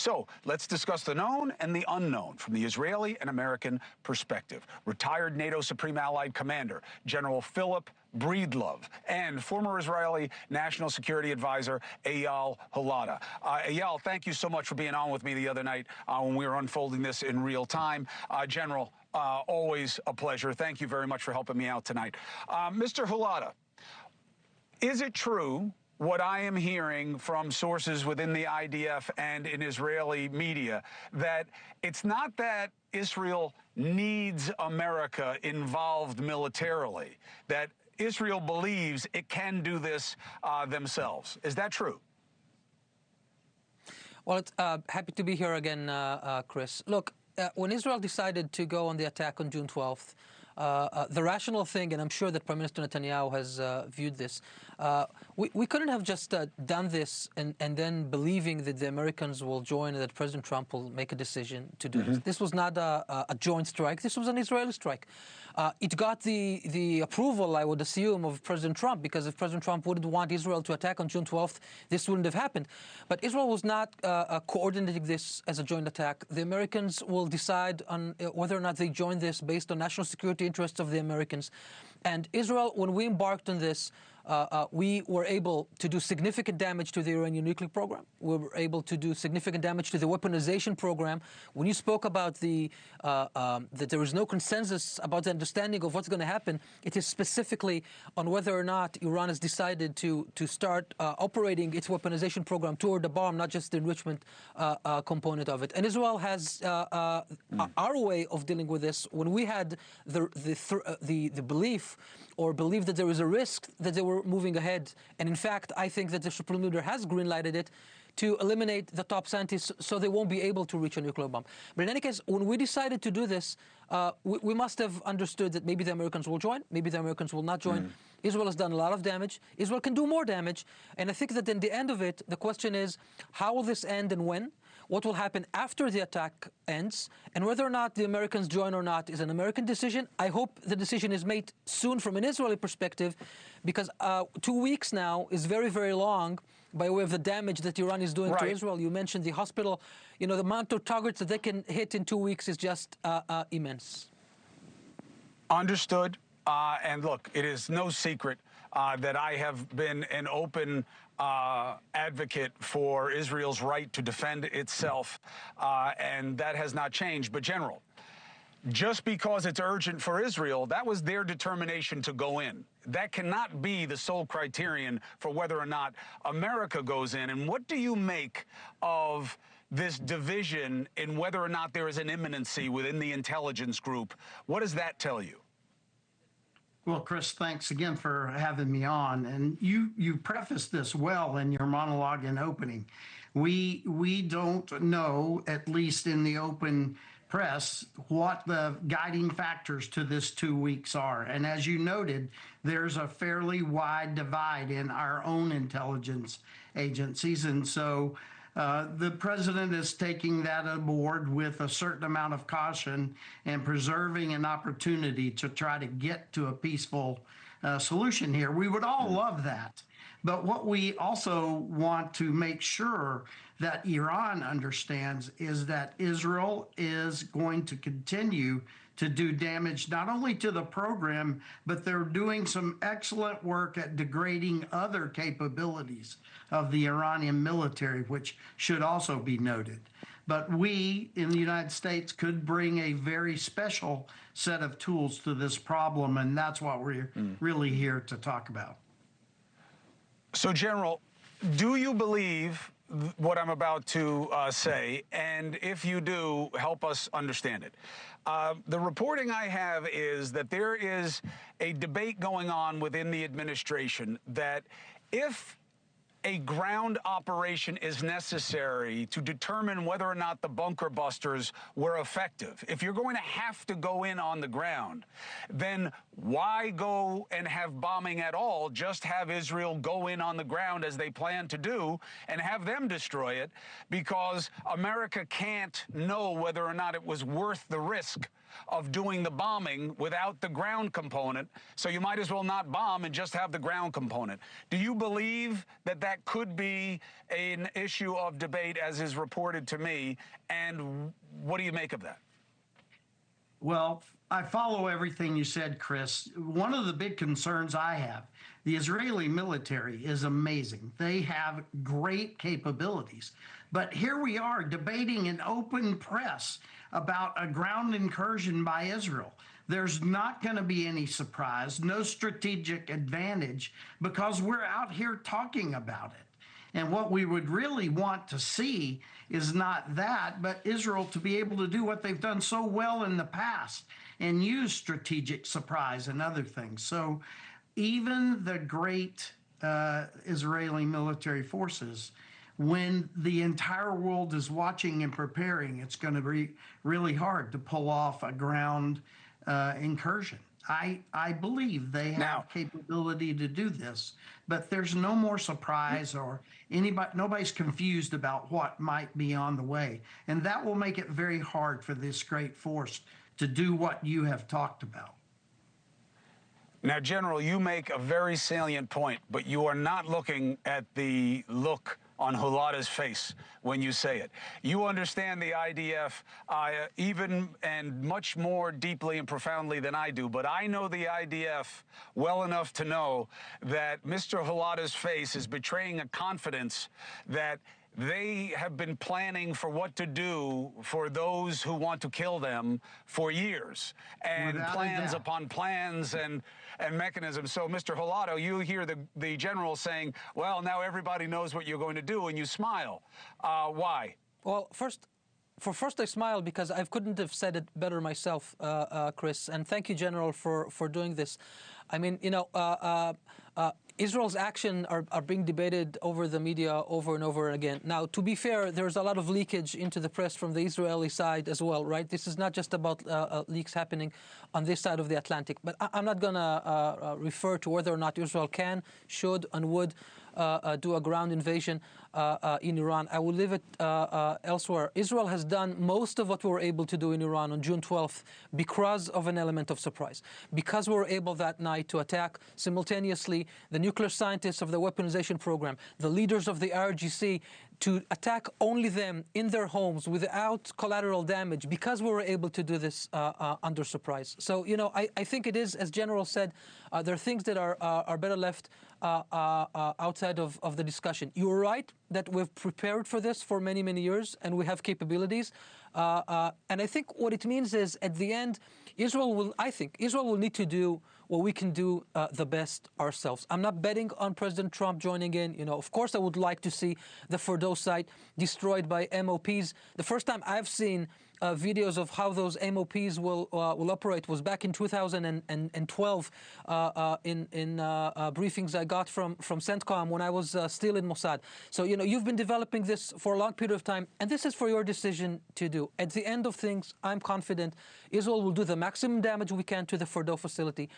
So let's discuss the known and the unknown from the Israeli and American perspective. Retired NATO Supreme Allied Commander General Philip Breedlove and former Israeli National Security Advisor Eyal Hulata. Eyal, thank you so much for being on with me the other night when we were unfolding this in real time. General, always a pleasure. Thank you very much for helping me out tonight. Mr. Hulata, is it true what I am hearing from sources within the IDF and in Israeli media, that it's not that Israel needs America involved militarily, that Israel believes it can do this themselves? Is that true? Well, it's, happy to be here again, Chris. Look, when Israel decided to go on the attack on June 12th, the rational thing, and I'm sure that Prime Minister Netanyahu has viewed this, we couldn't have just done this and then believing that the Americans will join and that President Trump will make a decision to do this. This was not a joint strike. This was an Israeli strike. It got the approval, I would assume, of President Trump, because if President Trump wouldn't want Israel to attack on June 12th, this wouldn't have happened. But Israel was not coordinating this as a joint attack. The Americans will decide on whether or not they join this based on national security interests of the Americans. And Israel, when we embarked on this, we were able to do significant damage to the Iranian nuclear program. We were able to do significant damage to the weaponization program. When you spoke about that there is no consensus about the understanding of what's going to happen, it is specifically on whether or not Iran has decided to start operating its weaponization program toward the bomb, not just the enrichment component of it. And Israel has our way of dealing with this. When we had the belief or believed that there was a risk that they were moving ahead, and in fact, I think that the Supreme Leader has green-lighted it to eliminate the top scientists so they won't be able to reach a nuclear bomb. But in any case, when we decided to do this, we must have understood that maybe the Americans will join, maybe the Americans will not join. Israel has done a lot of damage. Israel can do more damage. And I think that in the end of it, the question is, how will this end and when? What will happen after the attack ends? And whether or not the Americans join or not is an American decision. I hope the decision is made soon from an Israeli perspective, because 2 weeks now is very, very long by way of the damage that Iran is doing to Israel. You mentioned the hospital. You know, the amount of targets that they can hit in 2 weeks is just immense. Understood. And look, it is no secret that I have been an open advocate for Israel's right to defend itself, and that has not changed. But, General, just because it's urgent for Israel, that was their determination to go in. That cannot be the sole criterion for whether or not America goes in. And what do you make of this division in whether or not there is an imminency within the intelligence group? What does that tell you? Well, Chris, thanks again for having me on. And you prefaced this well in your monologue in opening. We don't know, at least in the open press, what the guiding factors to this 2 weeks are. And as you noted, there's a fairly wide divide in our own intelligence agencies. And so the president is taking that aboard with a certain amount of caution and preserving an opportunity to try to get to a peaceful solution here. We would all love that. But what we also want to make sure that Iran understands is that Israel is going to continue to do damage not only to the program, but they're doing some excellent work at degrading other capabilities of the Iranian military, which should also be noted. But we in the United States could bring a very special set of tools to this problem, and that's what we're really here to talk about. So, General, do you believe what I'm about to say? And if you do, help us understand it. The reporting I have is that there is a debate going on within the administration that if a ground operation is necessary to determine whether or not the bunker busters were effective. If you're going to have to go in on the ground, then why go and have bombing at all? Just have Israel go in on the ground as they plan to do and have them destroy it, because America can't know whether or not it was worth the risk of doing the bombing without the ground component. So you might as well not bomb and just have the ground component. Do you believe that that could be an issue of debate, as is reported to me. And what do you make of that? Well, I follow everything you said, Chris. One of the big concerns I have, the Israeli military is amazing. They have great capabilities. But here we are debating an open press about a ground incursion by Israel. There's not going to be any surprise, no strategic advantage, because we're out here talking about it. And what we would really want to see is not that, but Israel to be able to do what they've done so well in the past and use strategic surprise and other things. So even the great Israeli military forces, when the entire world is watching and preparing, it's going to be really hard to pull off a ground incursion. I believe they have capability to do this, but there's no more surprise or nobody's confused about what might be on the way. And that will make it very hard for this great force to do what you have talked about. Now, General, you make a very salient point, but you are not looking at the look on Hulata's face when you say it. You understand the IDF even and much more deeply and profoundly than I do, but I know the IDF well enough to know that Mr. Hulata's face is betraying a confidence that they have been planning for what to do for those who want to kill them for years, and plans upon plans and mechanisms. So, Mr. Hulata, you hear the general saying, well, now everybody knows what you're going to do, and you smile. Why? Well, first I smile because I couldn't have said it better myself, Chris, and thank you, General, for doing this. I mean, you know, Israel's actions are being debated over the media over and over again. Now, to be fair, there's a lot of leakage into the press from the Israeli side as well, right? This is not just about leaks happening on this side of the Atlantic. But I'm not going to refer to whether or not Israel can, should, and would do a ground invasion in Iran. I will leave it elsewhere. Israel has done most of what we were able to do in Iran on June 12th because of an element of surprise. Because we were able that night to attack simultaneously the nuclear scientists of the weaponization program, the leaders of the IRGC, to attack only them in their homes without collateral damage, because we were able to do this under surprise. So, you know, I think it is, as General said, there are things that are better left outside of the discussion. You're right that we've prepared for this for many, many years, and we have capabilities. And I think what it means is, at the end, Israel will need to do what we can do the best ourselves. I'm not betting on President Trump joining in. You know, of course, I would like to see the Fordow site destroyed by MOPs. The first time I've seen videos of how those MOPs will operate was back in 2012 in briefings I got from CENTCOM when I was still in Mossad. So, you know, you've been developing this for a long period of time, and this is for your decision to do. At the end of things, I'm confident Israel will do the maximum damage we can to the Fordow facility.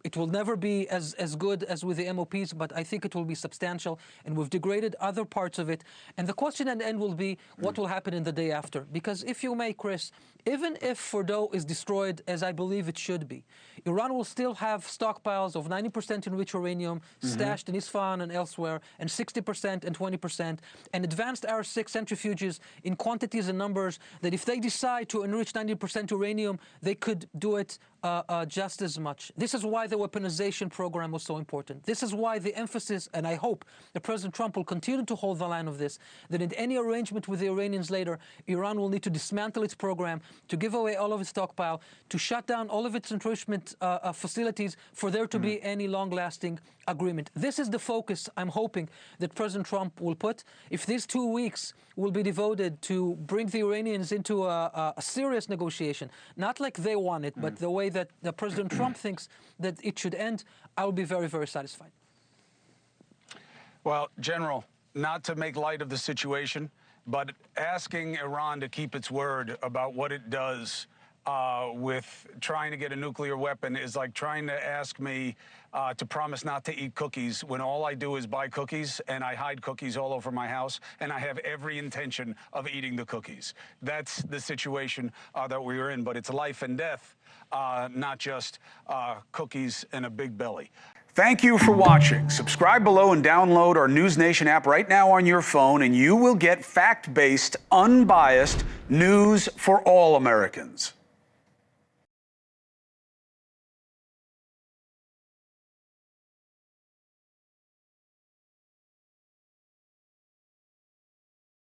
It will never be as good as with the MOPs, but I think it will be substantial, and we've degraded other parts of it. And the question at the end will be, what will happen in the day after? Because if you may, Chris, even if Fordow is destroyed, as I believe it should be, Iran will still have stockpiles of 90% enriched uranium stashed in Isfahan and elsewhere, and 60% and 20%, and advanced R6 centrifuges in quantities and numbers that if they decide to enrich 90% uranium, they could do it just as much. This is why the weaponization program was so important. This is why the emphasis, and I hope that President Trump will continue to hold the line of this, that in any arrangement with the Iranians later, Iran will need to dismantle its program, to give away all of its stockpile, to shut down all of its enrichment facilities for there to be any long-lasting agreement. This is the focus I'm hoping that President Trump will put. If these 2 weeks will be devoted to bring the Iranians into a serious negotiation, not like they want it, but the way that President Trump thinks that it should end, I will be very, very satisfied. Well, General, not to make light of the situation, but asking Iran to keep its word about what it does with trying to get a nuclear weapon is like trying to ask me to promise not to eat cookies when all I do is buy cookies, and I hide cookies all over my house, and I have every intention of eating the cookies. That's the situation that we are in, but it's life and death, not just cookies and a big belly. Thank you for watching. Subscribe below and download our NewsNation app right now on your phone, and you will get fact-based, unbiased news for all Americans.